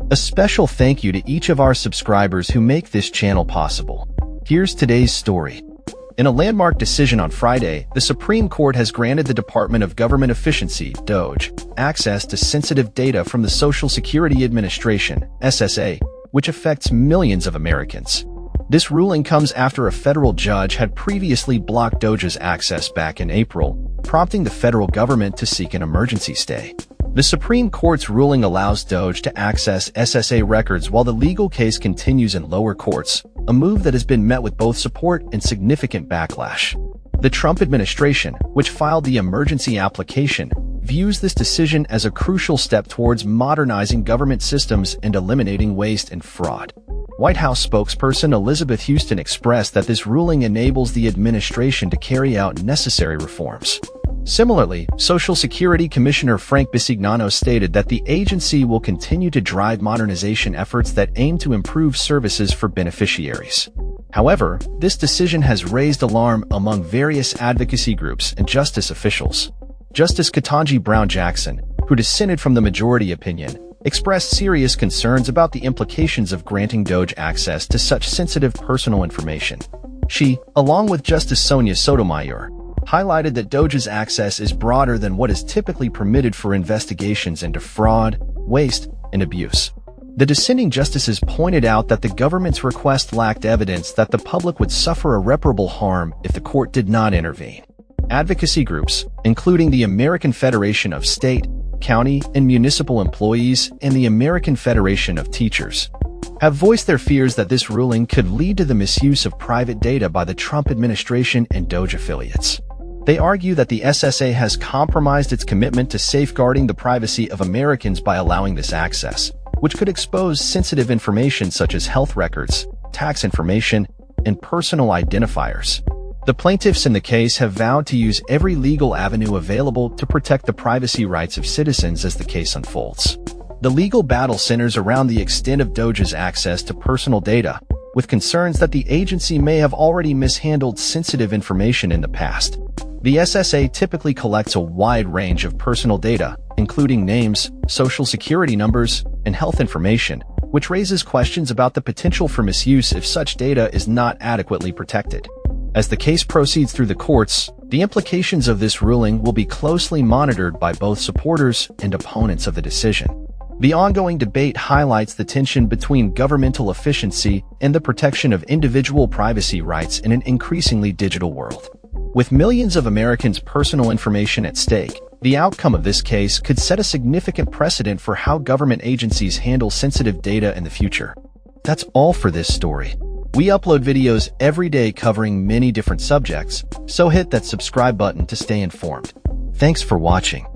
A special thank you to each of our subscribers who make this channel possible. Here's today's story. In a landmark decision on Friday, the Supreme Court has granted the Department of Government Efficiency, DOGE, access to sensitive data from the Social Security Administration, SSA, which affects millions of Americans. This ruling comes after a federal judge had previously blocked DOGE's access back in April, prompting the federal government to seek an emergency stay. The Supreme Court's ruling allows DOGE to access SSA records while the legal case continues in lower courts, a move that has been met with both support and significant backlash. The Trump administration, which filed the emergency application, views this decision as a crucial step towards modernizing government systems and eliminating waste and fraud. White House spokesperson Elizabeth Houston expressed that this ruling enables the administration to carry out necessary reforms. Similarly, Social Security Commissioner Frank Bisignano stated that the agency will continue to drive modernization efforts that aim to improve services for beneficiaries. However, this decision has raised alarm among various advocacy groups and justice officials. Justice Ketanji Brown Jackson, who dissented from the majority opinion, expressed serious concerns about the implications of granting DOGE access to such sensitive personal information. She, along with Justice Sonia Sotomayor, highlighted that DOGE's access is broader than what is typically permitted for investigations into fraud, waste, and abuse. The dissenting justices pointed out that the government's request lacked evidence that the public would suffer irreparable harm if the court did not intervene. Advocacy groups, including the American Federation of State, County, and Municipal Employees and the American Federation of Teachers, have voiced their fears that this ruling could lead to the misuse of private data by the Trump administration and DOGE affiliates. They argue that the SSA has compromised its commitment to safeguarding the privacy of Americans by allowing this access, which could expose sensitive information such as health records, tax information, and personal identifiers. The plaintiffs in the case have vowed to use every legal avenue available to protect the privacy rights of citizens as the case unfolds. The legal battle centers around the extent of DOGE's access to personal data, with concerns that the agency may have already mishandled sensitive information in the past. The SSA typically collects a wide range of personal data, including names, social security numbers, and health information, which raises questions about the potential for misuse if such data is not adequately protected. As the case proceeds through the courts, the implications of this ruling will be closely monitored by both supporters and opponents of the decision. The ongoing debate highlights the tension between governmental efficiency and the protection of individual privacy rights in an increasingly digital world. With millions of Americans' personal information at stake, the outcome of this case could set a significant precedent for how government agencies handle sensitive data in the future. That's all for this story. We upload videos every day covering many different subjects, so hit that subscribe button to stay informed. Thanks for watching.